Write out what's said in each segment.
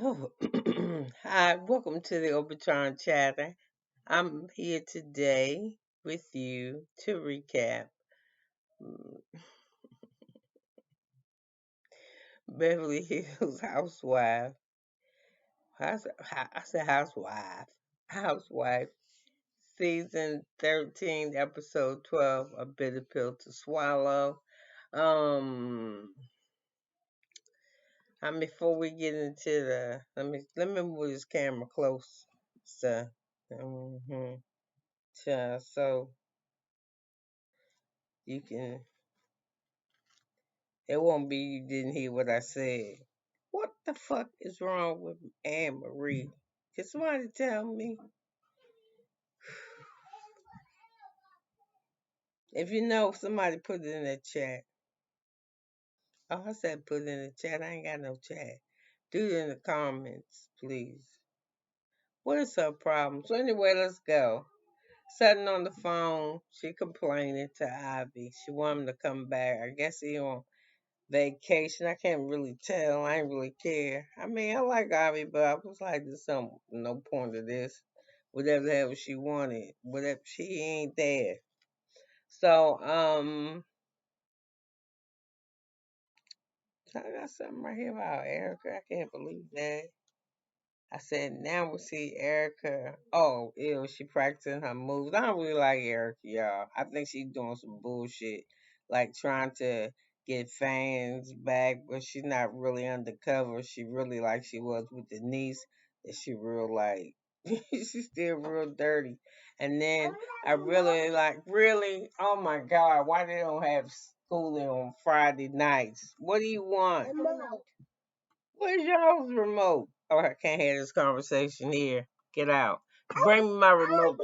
Oh, hi, welcome to the Obachanchatter. I'm here today with you to recap mm, Beverly Hills Housewife. I said housewife. Housewife, season 13, episode 12, A Bitter Pill to Swallow. Um, before we get into let me move this camera close, so. hmm so you can. It won't be you didn't hear what I said. What the fuck is wrong with Anne Marie? Can somebody tell me? If you know, somebody put it in the chat. Oh, I said put it in the chat. I ain't got no chat. Do it in the comments, please. What is her problem? So anyway, let's go. Sitting on the phone, she complaining to Ivy. She want him to come back. I guess he on vacation. I can't really tell. I ain't really care. I mean, I like Ivy, but I was like, there's no point to this. Whatever the hell she wanted, whatever she ain't there. So, I got something right here about Erica. I can't believe that. I said, now we see Erica. Oh, ew, she practicing her moves. I don't really like Erica, y'all. I think she's doing some bullshit, like trying to get fans back, but she's not really undercover. She really like she was with Denise, that she real like, she's still real dirty. And then I really like, really, oh my God, why they don't have schooling on Friday nights? What do you want? Where's y'all's remote? Oh, I can't have this conversation here. Get out. Bring me my remote.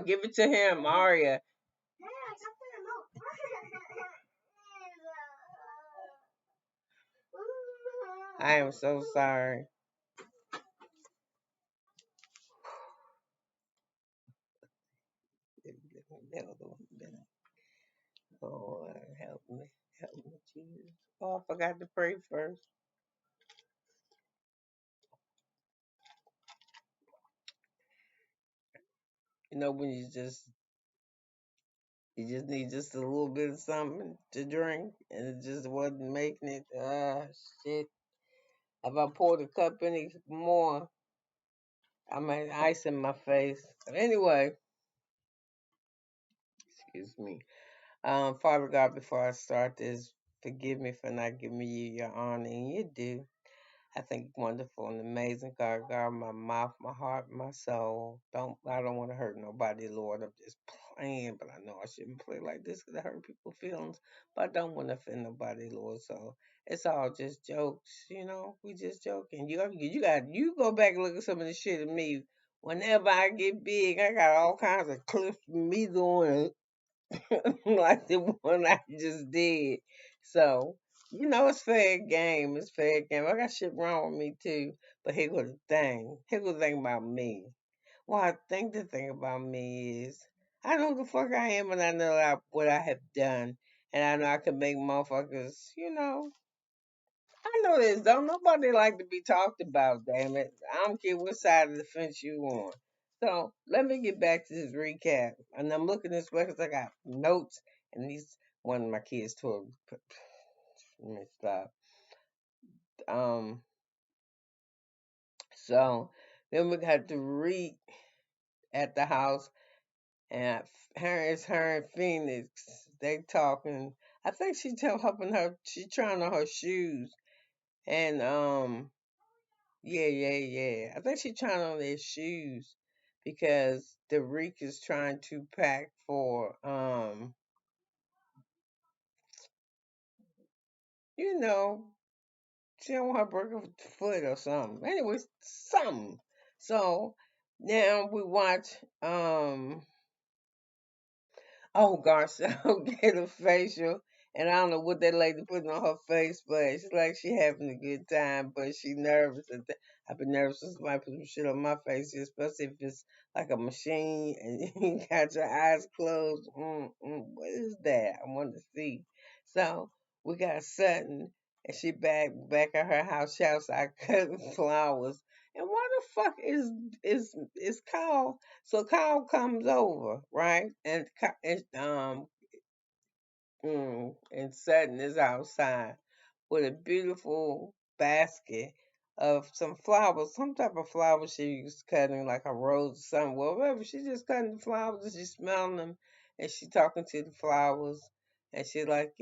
Give it to him, Aria. I am so sorry. Oh, help me. Help me, Jesus. Oh, I forgot to pray first. You know, when you just need just a little bit of something to drink, and it just wasn't making it. Shit. If I poured a cup any more, I might ice in my face. But anyway, excuse me. Father God, before I start this, forgive me for not giving you your honor and your due. I think you're wonderful and amazing, God. Guard my mouth, my heart, my soul. I don't want to hurt nobody, Lord. I'm just playing, but I know I shouldn't play like this because I hurt people's feelings. But I don't want to offend nobody, Lord. So it's all just jokes, you know. We just joking. You go back and look at some of the shit of me. Whenever I get big, I got all kinds of clips of me doing like the one I just did. So, it's fair game. It's fair game. I got shit wrong with me too. But here goes the thing. Here goes the thing about me. Well, I think the thing about me is I know the fuck I am and I know what I have done. And I know I can make motherfuckers, I know this. Don't nobody like to be talked about, damn it. I don't care what side of the fence you on. So let me get back to this recap. And I'm looking this way because I got notes and these one of my kids told let me stop. Um so then we got to read at the house and her and Phoenix, they talking. I think helping her, she trying on her shoes and yeah, yeah, yeah. I think she's trying on their shoes because the Reek is trying to pack for you know, she don't want her break her foot or something. Anyways, something. So now we watch oh Garcelle get a facial, and I don't know what that lady putting on her face, but it's like she having a good time, but she nervous. I've been nervous since somebody put some shit on my face, especially if it's like a machine and you got your eyes closed. What is that? I want to see. So we got Sutton. and she back at her house. She outside cutting flowers. And why the fuck is Kyle? So Kyle comes over, right? And Sutton is outside with a beautiful basket of some flowers, some type of flowers she was cutting, like a rose or something. Well, whatever. She just cutting the flowers and she smelling them, and she talking to the flowers, and she like,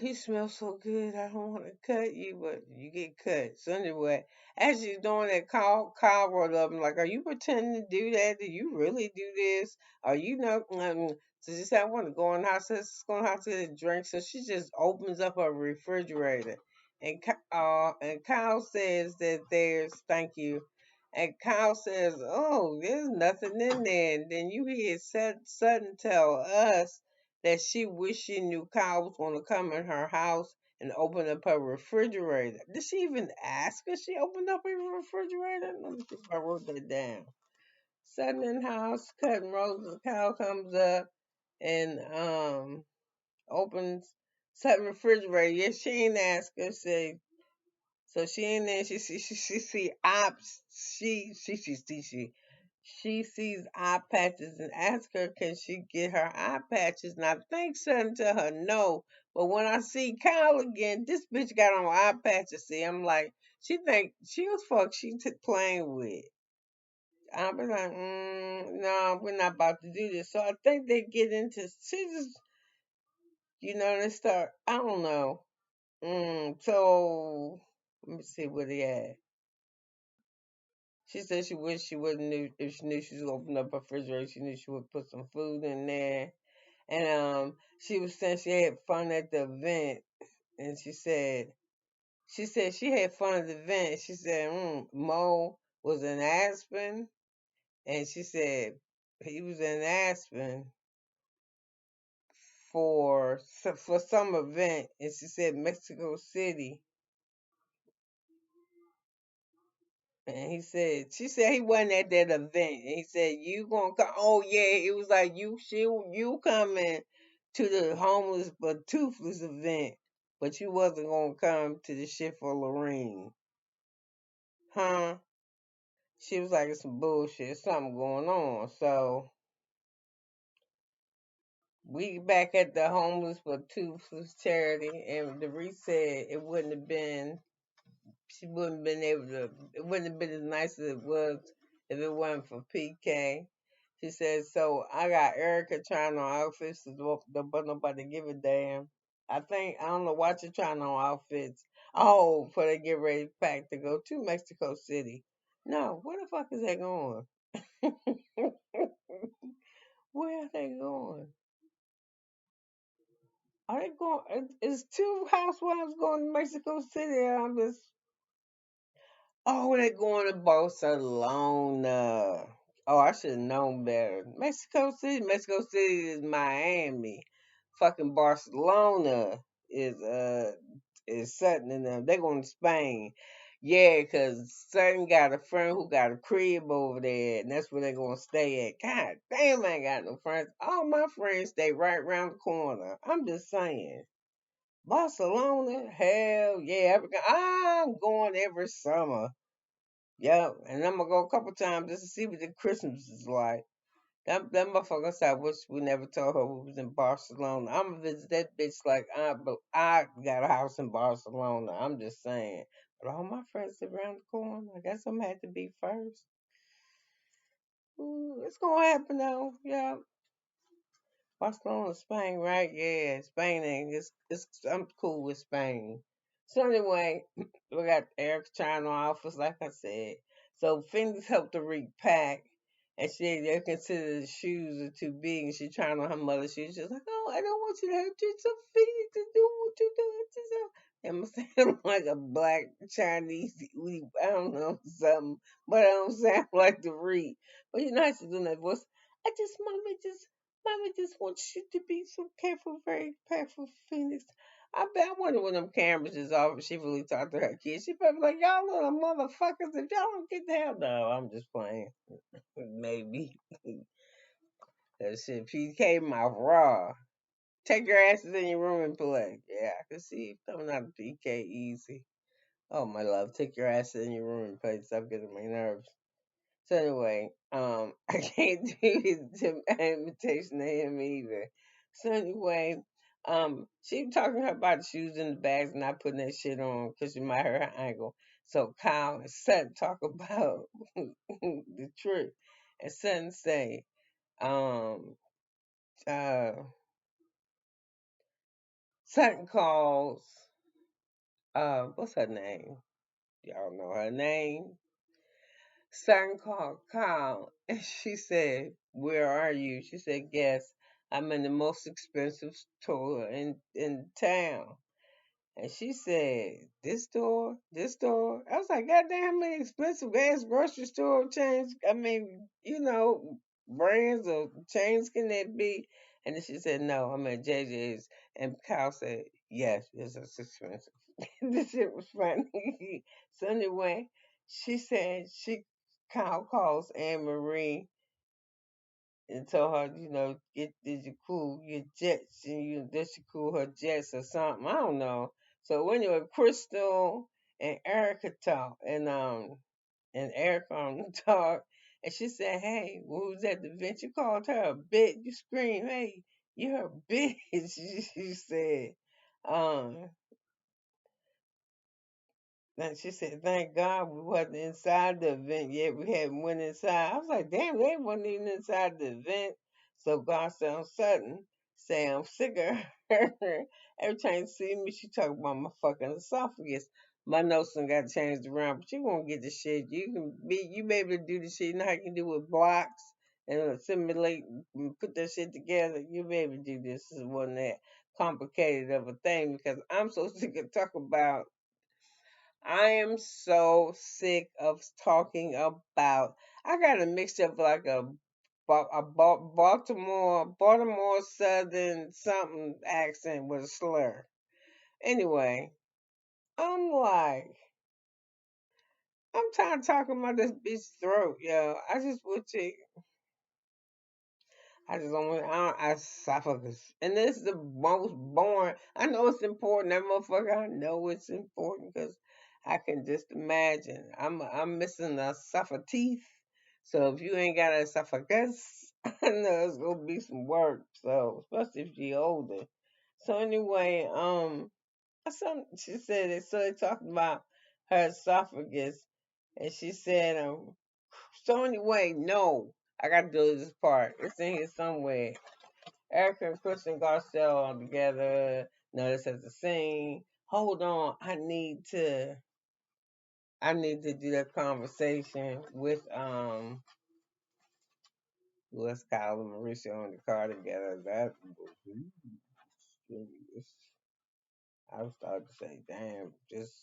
you smell so good. I don't want to cut you, but you get cut. So anyway, as she's doing that, Kyle rolled up and like, "Are you pretending to do that? Do you really do this? Are you not?" So she said, "I want to go in the house. Let's go in the house to get a drink." So she just opens up her refrigerator, and Kyle says that there's thank you. And Kyle says, "Oh, there's nothing in there." And then you hear Sutton tell us that she wished she knew Kyle was going to come in her house and open up her refrigerator. Did she even ask her? She opened up her refrigerator? Let me see if I wrote that down. Sitting in the house, cutting roses. Kyle comes up and opens Sutton refrigerator. Yeah, she ain't ask her. So she in there. She see ops. She sees eye patches and asks her, can she get her eye patches? And I think something to her no. But when I see Kyle again, this bitch got on eye patches. See, I'm like, she think she was fuck she playing with. I'll be like, no, we're not about to do this. So I think they get into, she just, they start, I don't know. So let me see where they at. She said she wished she wouldn't knew if she knew she was gonna open up her refrigerator. She knew she would put some food in there. And she was saying she had fun at the event, and she said she had fun at the event. She said Mo was in Aspen, and she said he was in Aspen for some event, and she said Mexico City. And she said he wasn't at that event. And he said, you gonna come? Oh yeah, it was like you coming to the homeless but toothless event, but you wasn't gonna come to the shit for Lorraine, huh? She was like, it's some bullshit, something going on. So we back at the homeless but toothless charity, and the said it wouldn't have been she wouldn't have been able to, it wouldn't have been as nice as it was if it wasn't for PK. She said, so I got Erica trying on outfits, but nobody give a damn. I don't know what you're trying on outfits. Oh, before they get ready to pack to go to Mexico City. No, where the fuck is they going? Where are they going? Are they going? Is two housewives going to Mexico City? I'm just Oh, they're going to Barcelona. Oh, I should have known better. Mexico City is Miami. Fucking Barcelona is Sutton and them. They're going to Spain. Yeah, 'cause Sutton got a friend who got a crib over there, and that's where they're gonna stay at. God damn, I ain't got no friends. All my friends stay right around the corner. I'm just saying. Barcelona, hell yeah. I'm going every summer. Yep, and I'm gonna go a couple times just to see what the Christmas is like. That motherfucker said, I wish we never told her we was in Barcelona. I'm gonna visit that bitch like I got a house in Barcelona. I'm just saying. But all my friends around the corner. I guess I'm gonna have to be first. Ooh, it's gonna happen though. Yeah. Barcelona, Spain, right? Yeah, Spain ain't it's I'm cool with Spain. So anyway, we got Eric China office, like I said. So Phoenix helped her repack, and they consider the shoes are too big, and she trying on her mother's shoes. She's like, "Oh, I don't want you to hurt yourself, Phoenix, to do what you do to yourself." I'm sound like a black Chinese, I don't know something, but I don't sound like the read. But you know how she doing that voice. Mommy just wants you to be so careful, very careful, Phoenix. I wonder when them cameras is off if she really talked to her kids. She probably like, y'all little motherfuckers, if y'all don't get the hell. No, I'm just playing. Maybe. That shit, PK mouth raw. take your asses in your room and play. Yeah, I can see you coming out of PK easy. Oh my love, take your asses in your room and play. Stop getting on my nerves. So anyway, I can't do his imitation of him either. So anyway, she was talking to her about the shoes in the bags and not putting that shit on because she might hurt her ankle. So Kyle and Sutton talk about the trip, and Sutton say, um, uh, Sutton calls, what's her name? Y'all know her name. Sutton called Kyle, and she said, "Where are you?" She said, "Guess I'm in the most expensive store in town." And she said, "This store, this store." I was like, "God damn, how many expensive ass grocery store chains? I mean, brands or chains can that be?" And then she said, "No, I'm at JJ's." And Kyle said, "Yes, it's expensive." This shit was funny. So anyway, she said Kyle calls Anne Marie and told her, did you cool your jets and did she cool her jets or something? I don't know. So anyway, Crystal and Erica talk and Erica on the talk and she said, "Hey, who was at the event? You called her a bitch. You screamed, hey, you're a bitch." She said, um, and she said, "Thank God we wasn't inside the event yet. We hadn't went inside." I was like, "Damn, they wasn't even inside the event." So God sounds sudden, say I'm sick of her. Every time you see me, she talk about my fucking esophagus. My notes done got changed around, but you won't get the shit. You be able to do the shit. You know how you can do with blocks and assimilate and put that shit together. You'll be able to do this. This wasn't that complicated of a thing because I'm so sick of talking about I am so sick of talking about. I got a mixture of like Baltimore Southern something accent with a slur. Anyway, I'm like, I'm tired of talking about this bitch throat, yo. I just don't want. I esophagus, and this is the most boring. I know it's important, that motherfucker. I know it's important because I can just imagine. I'm missing a teeth, so if you ain't got a esophagus, I know it's gonna be some work. So especially if you're older. So anyway, she said it. So they talking about her esophagus, and she said, so anyway, no, I gotta do this part. It's in here somewhere. Erica and Kristen Garcelle all together. Notice as a scene. Hold on, I need to do that conversation with let's Kyle and Mauricio in the car together. That was I was starting to say, damn, just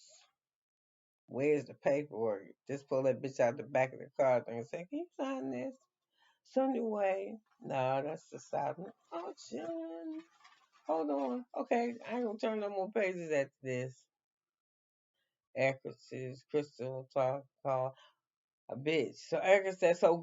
where's the paperwork? Just pull that bitch out the back of the car thing and say, "Can you sign this?" So anyway, no, that's the silent auction. Hold on. Okay, I ain't gonna turn no more pages after this. Actresses, Crystal talk call a bitch. So Erica said, so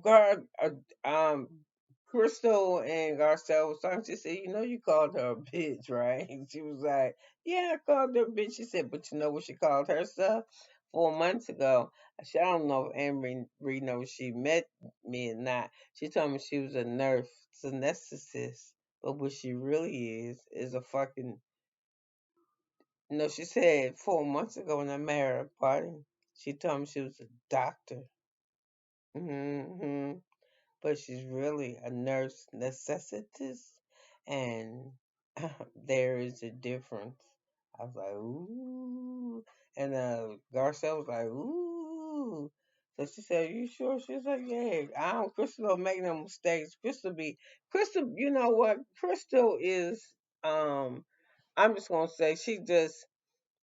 Crystal and Garcelle was talking. She said, you called her a bitch, right? And she was like, yeah, I called her a bitch. She said, but you know what she called herself 4 months ago? I said, I don't know if Anne Marie knows she met me or not. She told me she was a nurse, a anesthetist. But what she really is a fucking no, she said 4 months ago when I met her at a party, she told me she was a doctor. hmm But she's really a nurse necessitous, and there is a difference. I was like, ooh. And Garcelle was like, ooh. So she said, you sure? She was like, yeah. Crystal don't make no mistakes. Crystal, you know what? Crystal is, um, I'm just going to say,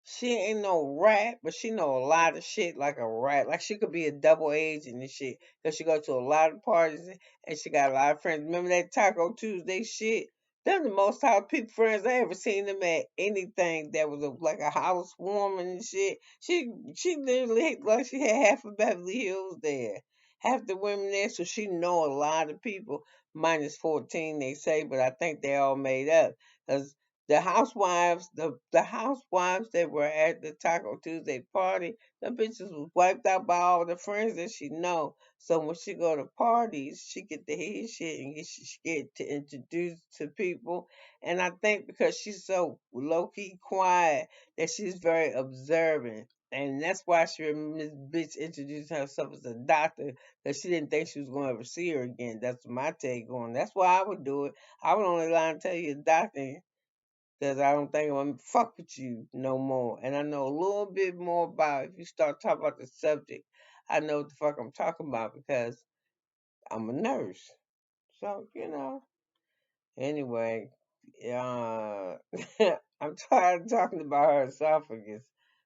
she ain't no rat, but she know a lot of shit like a rat. Like she could be a double agent and shit. Cause she go to a lot of parties and she got a lot of friends. Remember that Taco Tuesday shit? They're the most top people friends I ever seen them at anything that was like a housewarming and shit. She literally like she had half of Beverly Hills there. Half the women there, so she know a lot of people. Minus 14 they say, but I think they all made up. Cause the housewives that were at the Taco Tuesday party, the bitches was wiped out by all the friends that she know. So when she go to parties, she get to hear shit and she get to introduce to people. And I think because she's so low key quiet that she's very observant. And that's why she remembers this bitch introducing herself as a doctor because she didn't think she was going to ever see her again. That's my take on it. That's why I would do it. I would only lie and tell you, doctor, because I don't think I'm gonna fuck with you no more. And I know a little bit more about if you start talking about the subject, I know what the fuck I'm talking about because I'm a nurse. So, Anyway, uh I'm tired of talking about her esophagus.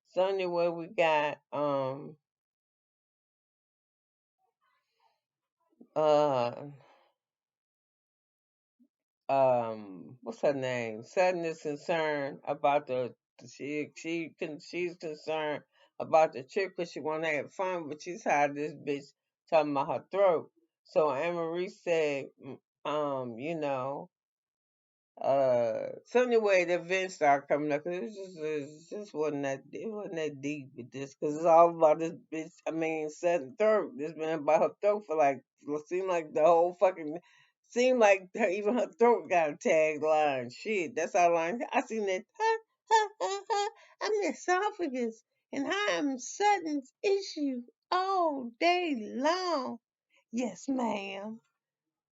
So anyway, we got uh what's her name? Sutton is concerned about she's concerned about the trip because she want to have fun, but she's had this bitch talking about her throat. So Anne Marie said, so anyway, the events started coming up. 'Cause it just wasn't that deep with this, cause it's all about this bitch. I mean, setting throat. This been about her throat for like, seemed like the whole fucking, seemed like even her throat got a tagline. Shit, that's how line. I seen that. Ha, ha, ha, ha. I'm the esophagus, and I am Sutton's issue all day long. Yes, ma'am.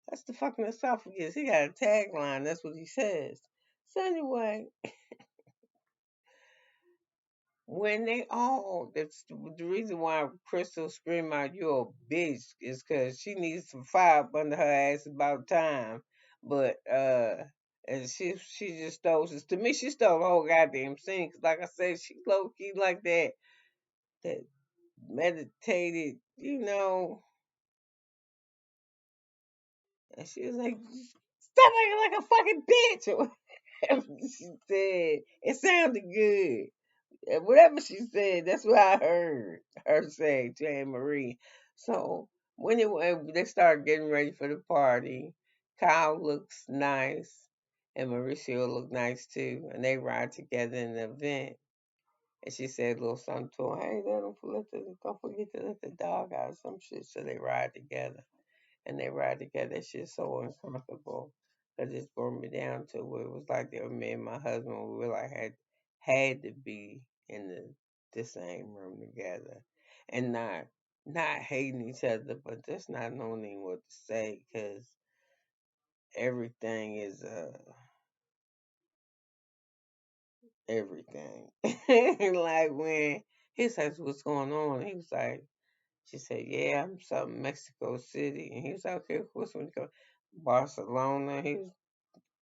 That's the fucking esophagus. He got a tagline. That's what he says. So anyway, when they all, that's the reason why Crystal scream out, "You're a bitch," is because she needs some fire up under her ass about time. But and she just stole. To me, she stole the whole goddamn scene. 'Cause like I said, she low key like that meditated, And she was like, "Stop acting like a fucking bitch." Or whatever she said. It sounded good. And whatever she said, that's what I heard her say to Anne Marie. So when they started getting ready for the party, Kyle looks nice and Mauricio looked nice too. And they ride together in the event. And she said a little something to him, "Hey, don't forget to let the dog out," or some shit. So they ride together and they ride together. That shit's so uncomfortable. That just brought me down to where it was like they were me and my husband. We like had to be in the same room together, and not hating each other, but just not knowing what to say because everything is everything. Like when he says what's going on, he was like, she said, "Yeah, I'm from Mexico City," and he was like, "Okay, what's when you go Barcelona?" He was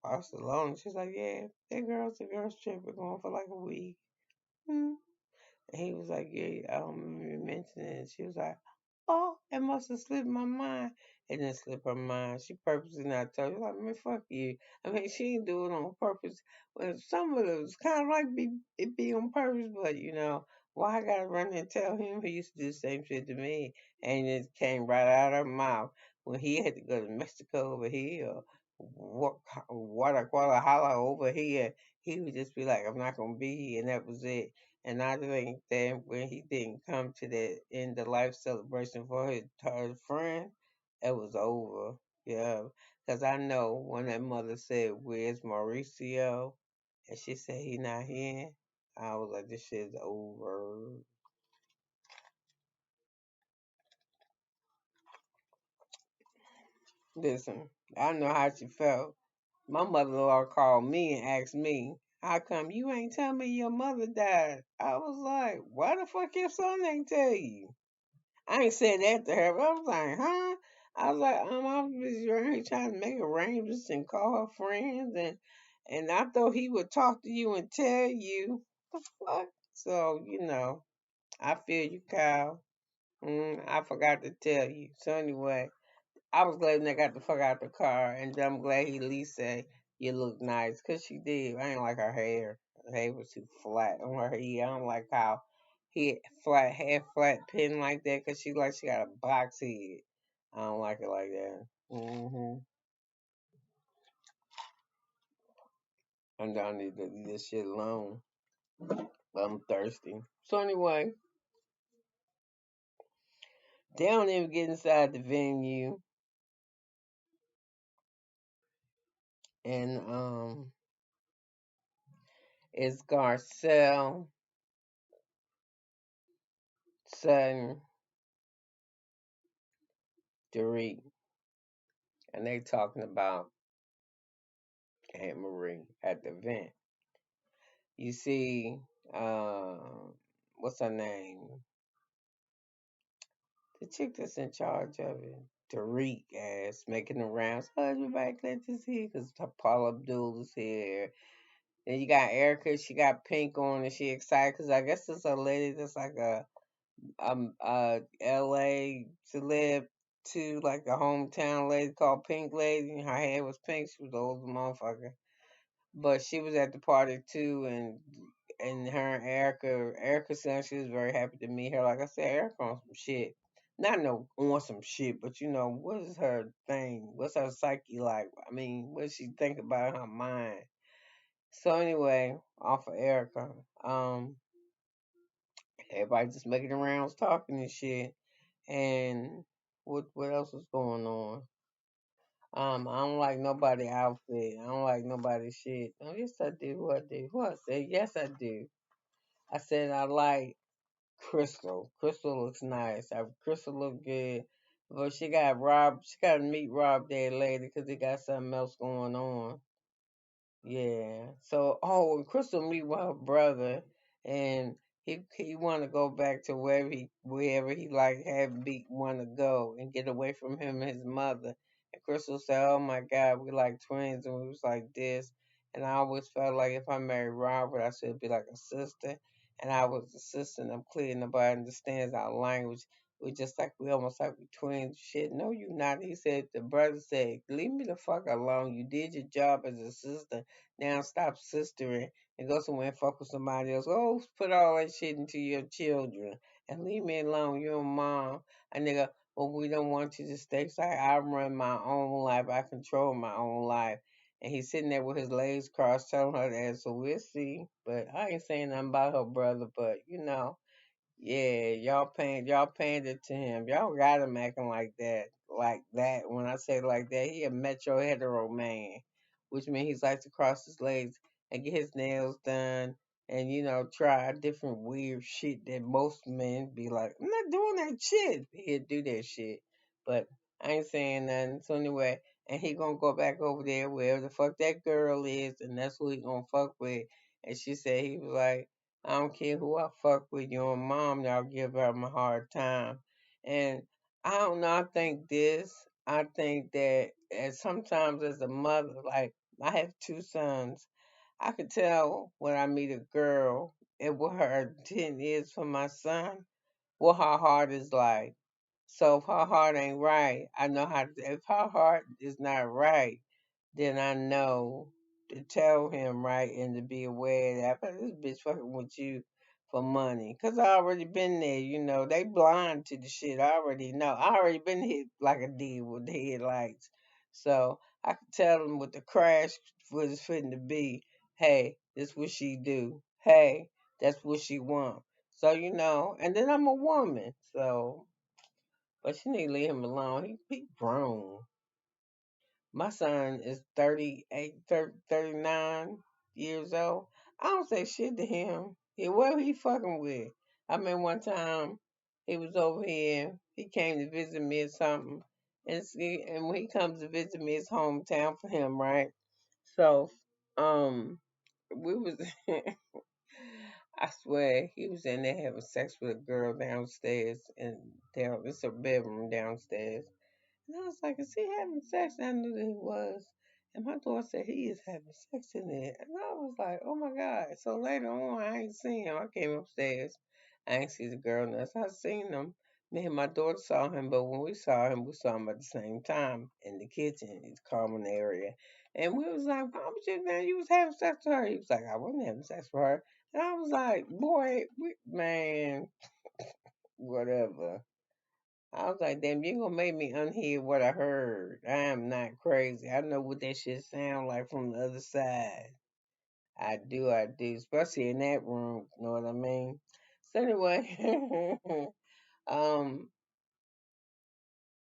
Barcelona. She's like, "Yeah, the girls trip. We're going for like a week." Hmm. And he was like, "Yeah, I don't remember you mentioning it." She was like, "Oh, it must have slipped my mind." It didn't slip her mind. She purposely not told you. Like, man, fuck you. I mean, she didn't do it on purpose. Well, some of it was kind of like it be on purpose, but why I gotta run and tell him? He used to do the same shit to me, and it came right out of her mouth when he had to go to Mexico over here, or Guadalajara over here. He would just be like, "I'm not gonna be here," and that was it. And I think that when he didn't come to the end of life celebration for her friend, it was over. Yeah, because I know when that mother said, "Where's Mauricio?" and she said he not here, I was like, "This shit's over." Listen, I know how she felt. My mother-in-law called me and asked me, "How come you ain't tell me your mother died?" I was like, "Why the fuck your son ain't tell you?" I ain't said that to her, but I was like, huh? I was like, I was busy around here trying to make arrangements and call her friends, and I thought he would talk to you and tell you the fuck. So I feel you, Kyle. I forgot to tell you. So anyway, I was glad when they got the fuck out the car, and I'm glad he at least said you look nice, 'cause she did. I ain't like her hair. Her hair was too flat on her head. I don't like how he half flat pin like that, 'cause she got a box head. I don't like it like that. And I need to leave this shit alone. I'm thirsty. So anyway, they don't even get inside the venue, and it's Garcelle, Sutton, Dorit, and they talking about Aunt Marie at the event. You see, uh, what's her name? The chick that's in charge of it. Tariq ass making the rounds. Oh, everybody glad to see because Paula Abdul is here. Then you got Erica. She got pink on and she excited because I guess it's a lady that's like a LA celeb too, like a hometown lady called Pink Lady. Her hair was pink. She was an old motherfucker. But she was at the party too, and her and Erica said she was very happy to meet her. Like I said, Erica on some shit, not no on some shit, but you know what is her thing? What's her psyche like? I mean, what does she think about her mind? So anyway, off of Erica, everybody just making the rounds, talking and shit, and what else was going on? I don't like nobody outfit. I don't like nobody shit. Oh, yes, I do. What I do? What I said? Yes, I do. I said I like Crystal. Crystal looks nice. Crystal look good. But she got Rob. She got to meet Rob there later because he got something else going on. Yeah. So, oh, and Crystal meet with her brother, and he want to go back to wherever he like have beat want to go and get away from him and his mother. And Crystal said, "Oh my God, we like twins, and we was like this." And I always felt like if I married Robert, I should be like a sister. And I was a sister, and I'm clear nobody understands our language. We just like we almost like we twins. Shit, no, you not. He said the brother said, "Leave me the fuck alone. You did your job as a sister. Now stop sistering and go somewhere and fuck with somebody else. Oh, put all that shit into your children and leave me alone. You're a mom." And nigga, well, we don't want you to stay. So I run my own life. I control my own life. And he's sitting there with his legs crossed, telling her that. So we'll see. But I ain't saying nothing about her brother. But you know. Yeah, y'all pandered to him. Y'all got him acting like that. Like that. When I say like that, he a metro hetero man. Which means he likes to cross his legs and get his nails done and, you know, try different weird shit that most men be like, I'm not doing that shit. He'll do that shit. But I ain't saying nothing. So anyway, and he gonna go back over there wherever the fuck that girl is and that's who he gonna fuck with. And she said he was like, I don't care who I fuck with, your mom, y'all give her a hard time. And I don't know, I think that as sometimes as a mother, like I have two sons, I could tell when I meet a girl and what her intent is for my son, what her heart is like. So if her heart ain't right, I know how to, if her heart is not right, then I know to tell him right and to be aware that but this bitch fucking with you for money. Cause I already been there, you know. They blind to the shit. I already know. I already been hit like a deer with the headlights. So I could tell them what the crash was fitting to be. Hey, this what she do. Hey, that's what she want. So you know, and then I'm a woman, so but you need to leave him alone. He grown. My son is 38, 39 years old. I don't say shit to him. What he fucking with? I mean, one time he was over here. He came to visit me or something. And when he comes to visit me, it's hometown for him, right? So, we was, I swear, he was in there having sex with a girl downstairs. And it's a bedroom downstairs. And I was like, is he having sex? And I knew that he was. And my daughter said he is having sex in there. And I was like, oh my God. So later on, I ain't seen him. I came upstairs. I ain't see the girl nuts. I seen him. Me and my daughter saw him, but when we saw him at the same time in the kitchen, his common area. And we was like, why was you, man? You was having sex with her. He was like, I wasn't having sex with her. And I was like, boy, man, whatever. I was like, damn, you gonna make me unhear what I heard. I am not crazy. I know what that shit sound like from the other side. I do, especially in that room. You know what I mean? So anyway, um,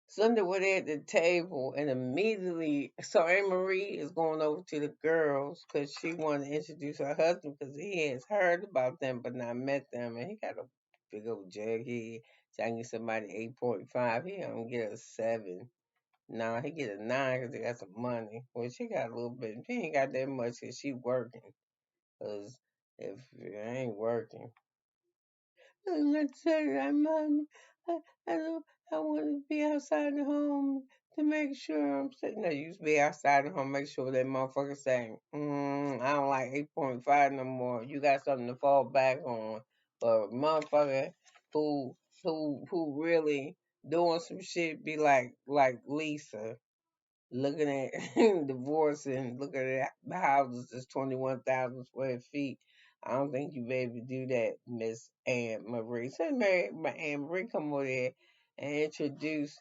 Sunday we're at the table, and immediately, so Anne Marie is going over to the girls because she wanted to introduce her husband because he has heard about them but not met them, and he got a big old jug head. So I can get somebody 8.5. He don't get a 7. Nah, he get a 9 because he got some money. Well, she got a little bit. She ain't got that much because she working. Because if it ain't working, I'm not saying I'm mommy. I don't. I want to be outside the home to make sure I'm sitting there. You used to be outside the home, make sure that motherfucker saying, I don't like 8.5 no more. You got something to fall back on. But motherfucker who really doing some shit be like Lisa looking at divorce and looking at the houses that's 21,000 square feet. I don't think you be able to do that, Miss Anne Marie. So Mary, my Anne Marie come over there and introduce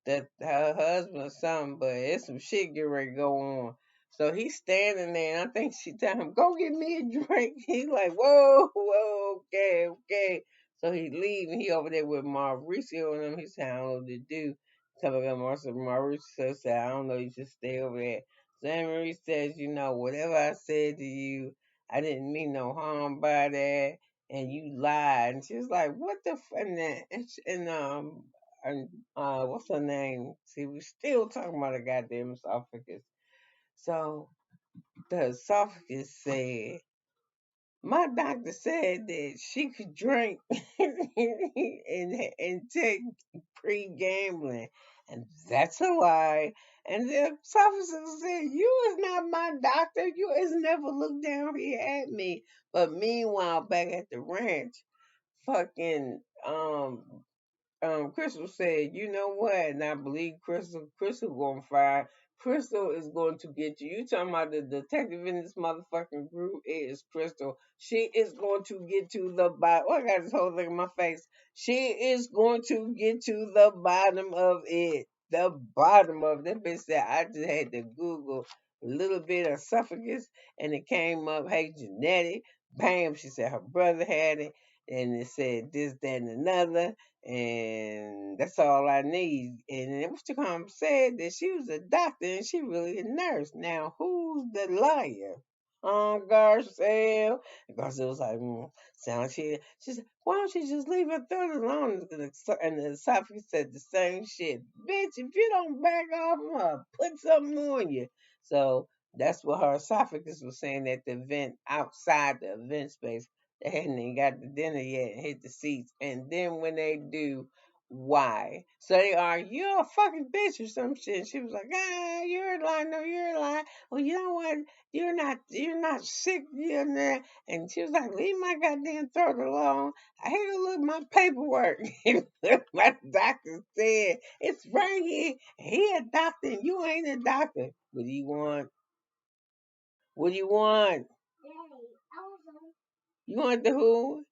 that her husband or something, but it's some shit getting ready to go on. So he's standing there, and I think she tell him, "Go get me a drink." He's like, "Whoa, whoa, okay, okay." So he leave, and he over there with Mauricio and them. He said, "I don't know what to do." Tell me, Mauricio said, "I don't know. You should stay over there." So Anne Marie says, "You know, whatever I said to you, I didn't mean no harm by that." And you lied. And she was like, "What the and then, and what's her name? See, we still talking about a goddamn esophagus. So the esophagus said, my doctor said that she could drink and take pre-gambling, and that's a lie. And the esophagus said, you is not my doctor. You has never looked down here at me. But meanwhile, back at the ranch, fucking Crystal said, "You know what?" And I believe Crystal. Crystal going to fire. Crystal is going to get you. You talking about the detective in this motherfucking group? It is Crystal. She is going to get to the bottom. Oh, I got this whole thing in my face. She is going to get to the bottom of it. The bottom of it. That bitch said, I just had to Google a little bit of esophagus, and it came up, hey, genetic. Bam, she said her brother had it, and it said this, that, and another, and that's all I need. And then Mr. said that she was a doctor and she really a nurse. Now, who's the liar? Garcelle. Garcelle was like, sound she. She said, why don't you just leave her throat alone? And the esophagus said the same shit. Bitch, if you don't back off, I'm gonna put something on you. So that's what her esophagus was saying at the event outside the event space. They hadn't even got the dinner yet and hit the seats. And then when they do, why? So they are, you're a fucking bitch or some shit. And she was like, you're a lie. No, you're a lie. Well, you know what? You're not sick. You're not. And she was like, leave my goddamn throat alone. I hate to look at my paperwork. My doctor said, it's right here. He a doctor and you ain't a doctor. What do you want? What do you want? You want the who?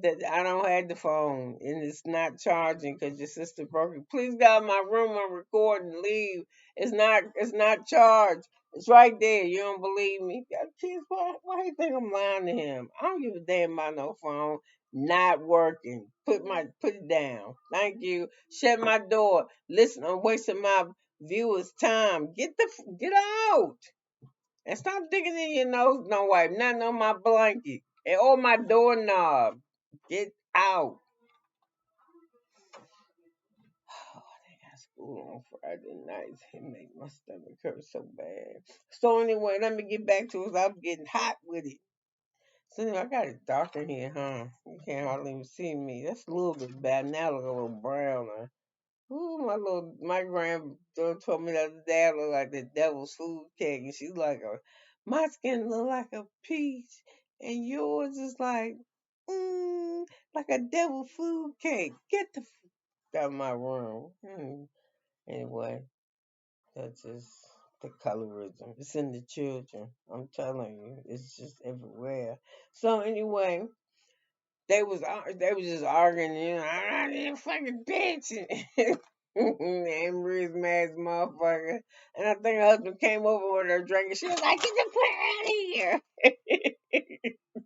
That I don't have the phone and it's not charging because your sister broke it. Please get out of my room and record and leave. It's not charged. It's right there. You don't believe me? Kids, why do you think I'm lying to him? I don't give a damn about no phone. Not working. Put it down. Thank you. Shut my door. Listen, I'm wasting my viewers' time. Get out. And stop digging in your nose, no wipe. Nothing on my blanket. And on my doorknob. Get out. Oh, I got school on Friday nights. It make my stomach hurt so bad. So anyway, let me get back to it. I'm getting hot with it. So anyway, I got it dark in here, huh? You can't hardly even see me. That's a little bit bad. Now I look a little browner. Ooh, my granddaughter told me the other day I look like the devil's food cake, and she's like my skin look like a peach, and yours is like a devil food cake. Get the out of my room. Anyway, that's just the colorism. It's in the children. I'm telling you, it's just everywhere. So anyway, they was just arguing. I'm not a fucking bitch. Anne Marie's mad as a motherfucker. And I think her husband came over with her drink and she was like, get the fuck out of here.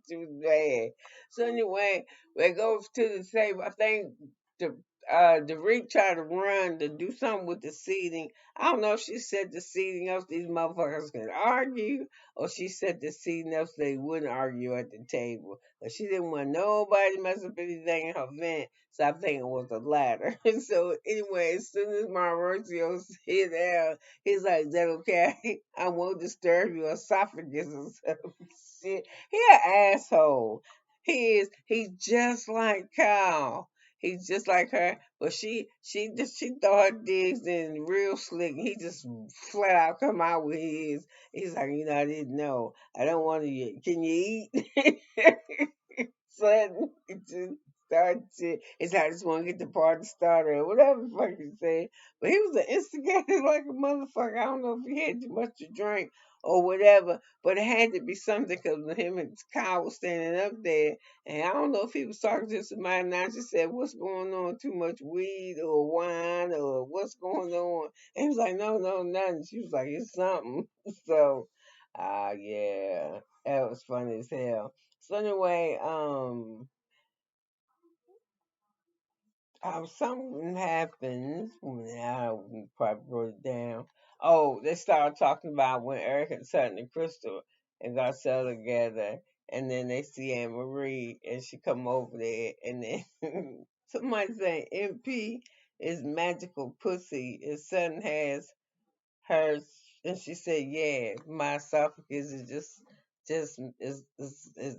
She was bad. So anyway, we go to the table. I think the Rick tried to run to do something with the seating. I don't know if she set the seating up so these motherfuckers could argue, or she set the seating up so they wouldn't argue at the table. But she didn't want nobody to mess up anything in her vent, so I think it was the latter. So anyway, as soon as Mauricio hit out, he's like, "Is that okay? I won't disturb your esophagus or some shit." He an asshole. He is. He's just like Kyle. He's just like her, but she throw her digs in real slick. He just flat out come out with his. He's like, I didn't know. I don't want to eat. Can you eat? Sudden, it just started to. It's like I just want to get the party started or whatever the fuck you say. But he was an instigator like a motherfucker. I don't know if he had too much to drink or whatever, but it had to be something because him and Kyle was standing up there, and I don't know if he was talking to somebody. And I just said, "What's going on? Too much weed or wine or what's going on?" And he was like, "No, no, nothing." She was like, "It's something." So, yeah, that was funny as hell. So anyway, something happens. I probably wrote it down. Oh, they started talking about when Eric and Sutton and Crystal and got settled together, and then they see Anne Marie, and she come over there, and then somebody saying MP is magical pussy, and Sutton has her, and she said, "Yeah, my esophagus is just is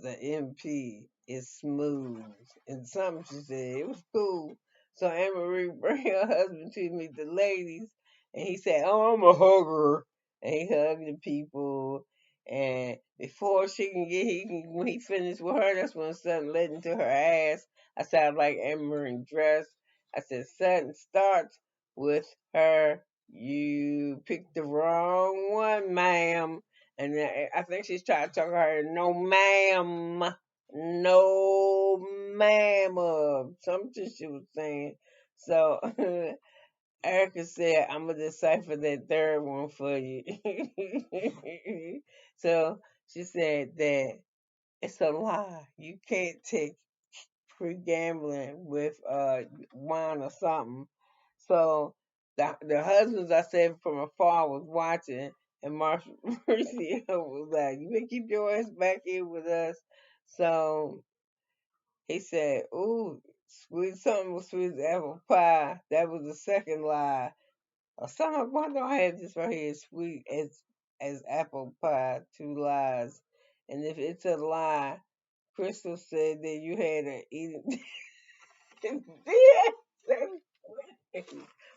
the MP. It's smooth." And something she said it was cool. So Anne Marie bring her husband to meet the ladies, and he said, "Oh, I'm a hugger," and he hugged the people. And before she can get, when he finished with her, that's when Sutton led into her ass. I said, "I like Anne Marie dress." I said, "Sutton starts with her. You picked the wrong one, ma'am." And I think she's trying to tell her, "No, ma'am. No, ma'am." Something she was saying. So Erica said, "I'm going to decipher that third one for you." So she said that it's a lie. You can't take free gambling with wine or something. So the husbands I said from afar was watching, and Marcia was like, "You better keep your ass back here with us." So he said, "Ooh, sweet something was sweet as apple pie." That was the second lie. Or something. Why do I have this right here? Sweet as apple pie. Two lies. And if it's a lie, Crystal said that you had an eating.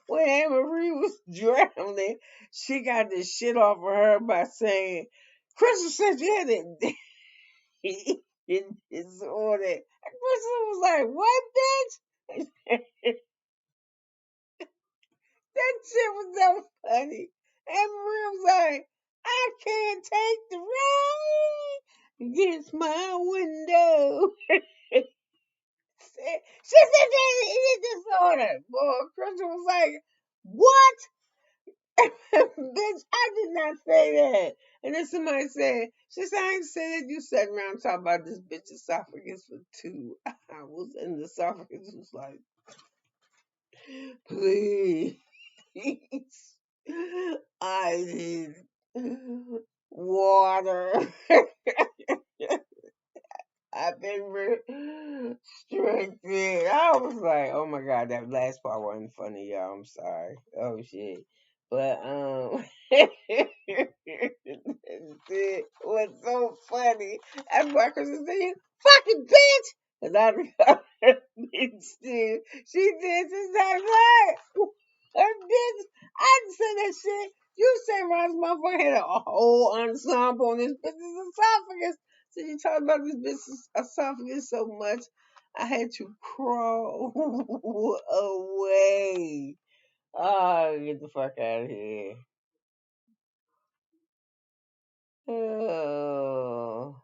When Anne Marie was drowning, she got this shit off of her by saying, "Crystal said you had it in disorder." And Crystal was like, "What, bitch?" That shit was so funny. Anne Marie was like, "I can't take the rain against my window." She said that eating disorder. Boy, Crystal was like, "What?" Bitch, I did not say that. And then somebody said, she said, "I ain't say that." You sat around talking about this bitch esophagus for 2 hours. And the esophagus was like, "Please, I need water." I've been restricted. I was like, "Oh my god, that last part wasn't funny, y'all. I'm sorry." Oh shit. But it was so funny. That's why Chris said, "You fucking bitch." And I got her bitch too. She did just that right. Her bitch. I didn't say that shit. You say Ron's motherfucker had a whole ensemble on this bitch's esophagus. So you talk about this bitch's esophagus so much, I had to crawl away. Oh, get the fuck out of here. Oh.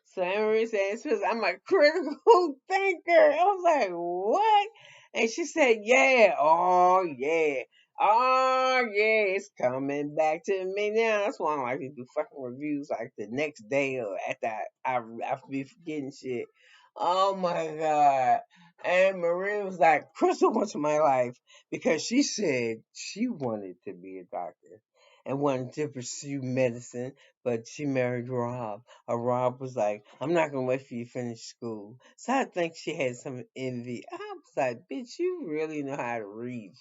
So Emery says, "I'm a critical thinker." I was like, "What?" And she said, yeah, oh yeah. Oh yeah, it's coming back to me now. That's why I don't like to do fucking reviews like the next day or after I be forgetting shit. Oh my god. And Maria was like, Crystal went to my life because she said she wanted to be a doctor and wanted to pursue medicine, but she married Rob. Rob was like, I'm not gonna wait for you to finish school. So I think she had some envy. I was like, bitch, you really know how to read.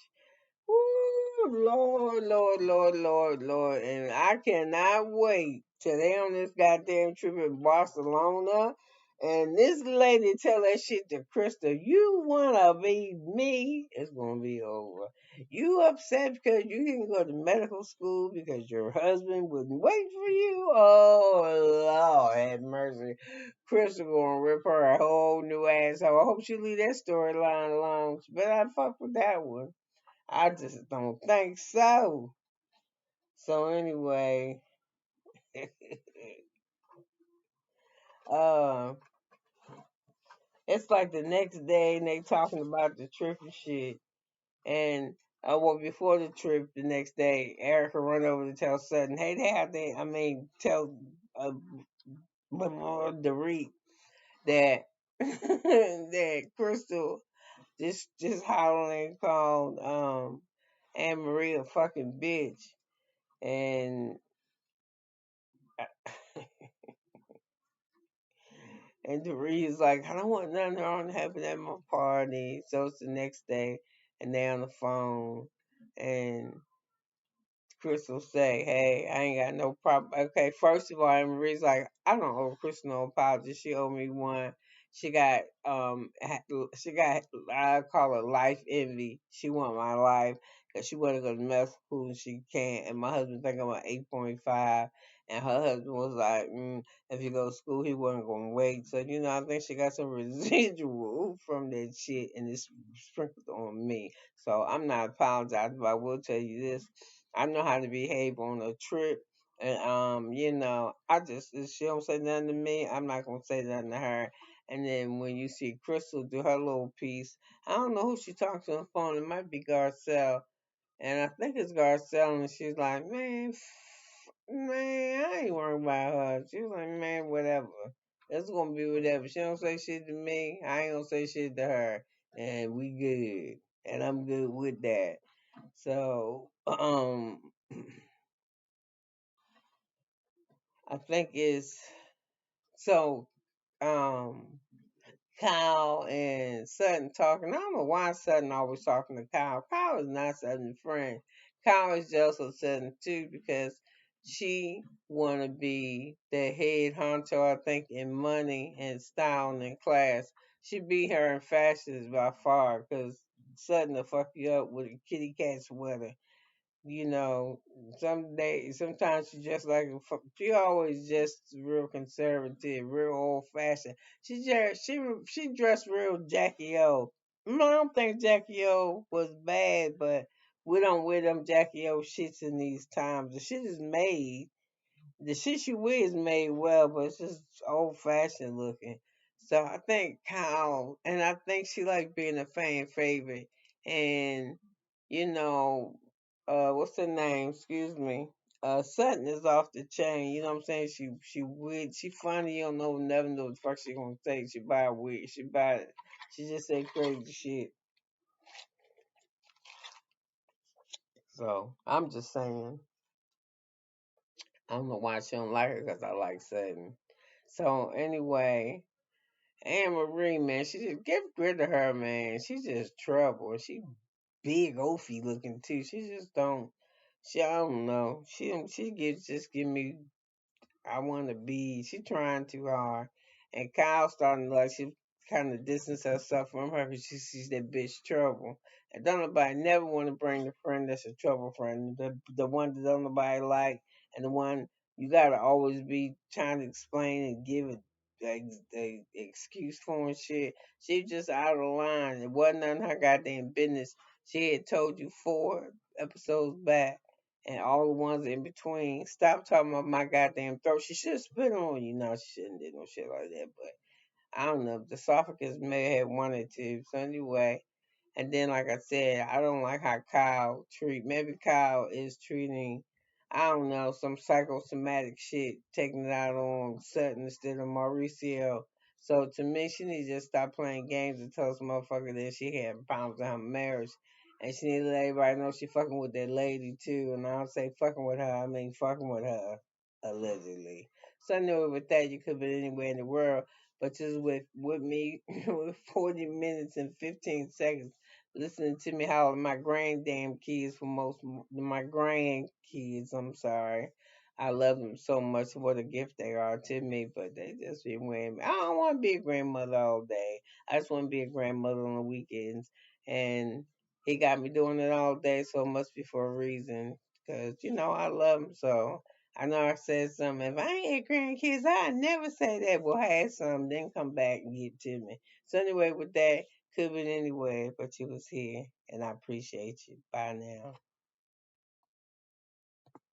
Ooh, Lord, Lord, Lord, Lord, Lord. And I cannot wait till they on this goddamn trip in Barcelona. And this lady tell that shit to Krista, you wanna be me? It's gonna be over. You upset because you didn't go to medical school because your husband wouldn't wait for you? Oh Lord have mercy. Krista gonna rip her a whole new asshole. I hope she leave that storyline alone. But I fuck with that one. I just don't think so. So anyway, uh, it's like the next day and they talking about the trip and shit. And well, before the trip, the next day, Erica run over to tell Sutton, hey, they have they, I mean, tell uh, Dorit that that Crystal just hollering called Anne Marie a fucking bitch, and And Doree's like, I don't want nothing wrong happen at my party. So it's the next day, and they on the phone, and Crystal say, "Hey, I ain't got no problem." Okay, first of all, and Marie's like, "I don't owe Crystal no apology. She owe me one. She got she got I call her life envy. She want my life because she want to go to medical school and she can't. And my husband think I'm an 8.5, and her husband was like, if you go to school, he wasn't gonna wait. So I think she got some residual from that shit, and it's sprinkled on me. So I'm not apologizing, but I will tell you this." I know how to behave on a trip. And I just if she don't say nothing to me, I'm not gonna say nothing to her. And then when you see Crystal do her little piece, I don't know who she talks to on the phone. It might be Garcelle, and I think it's Garcelle, and she's like, man, I ain't worried about her. She was like, man, whatever. It's gonna be whatever. She don't say shit to me. I ain't gonna say shit to her, and we good. And I'm good with that. So, I think it's so um Kyle and Sutton talking. I don't know why Sutton always talking to Kyle. Kyle is not Sutton's friend. Kyle is jealous of Sutton too because she wanna be the head honcho, I think, in money and style and class. She beat her in fashions by far because Sutton will fuck you up with a kitty cat sweater. you know, sometimes she just like she always just real conservative, real old fashioned. She dressed real Jackie O. No, I don't think Jackie O was bad, but we don't wear them Jackie O shits in these times. The shit is made. The shit she wears is made well, but it's just old fashioned looking. So I think Kyle, and I think she like being a fan favorite, and you know, what's her name? Excuse me. Sutton is off the chain. You know what I'm saying? She weird. She funny. You don't know, never know what the fuck she gonna say. She buy a wig. She buy it. She just say crazy shit. So I'm just saying. I don't know why she don't like her because I like Sutton. So anyway, Anne Marie, man, she just get rid of her, man. She's just trouble. She big, oafy looking too. She just don't. I don't know. She gives just give me I want to be. She trying too hard, and Kyle starting to like she kind of distance herself from her because she sees that bitch trouble. And don't nobody never want to bring the friend that's a trouble friend, the one that don't nobody like, and the one you gotta always be trying to explain and give it the excuse for and shit. She just out of line. It wasn't none of her goddamn business. She had told you 4 episodes back and all the ones in between. Stop talking about my goddamn throat. She should have spit on you. No, she shouldn't do no shit like that. But I don't know. The esophagus may have wanted to. So anyway, And then, like I said, I don't like how Kyle treat. Maybe Kyle is treating, I don't know, some psychosomatic shit, taking it out on Sutton instead of Mauricio. So to me, she needs to just stop playing games and tell this motherfucker that she had problems in her marriage. And she needs to let everybody know she fucking with that lady too. And I don't say fucking with her, I mean fucking with her, allegedly. So anyway, with that, you could be anywhere in the world. But just with me, with 40 minutes and 15 seconds listening to me holler my granddamn kids for most my grandkids. I'm sorry. I love them so much. What a gift they are to me, but they just be wearing me. I don't want to be a grandmother all day. I just want to be a grandmother on the weekends. And he got me doing it all day, so it must be for a reason. Cause I love him so. I know I said something. If I ain't had grandkids, I'd never say that. Well, I had some, then come back and get to me. So anyway, with that, could have been anywhere, but you was here, and I appreciate you. Bye now.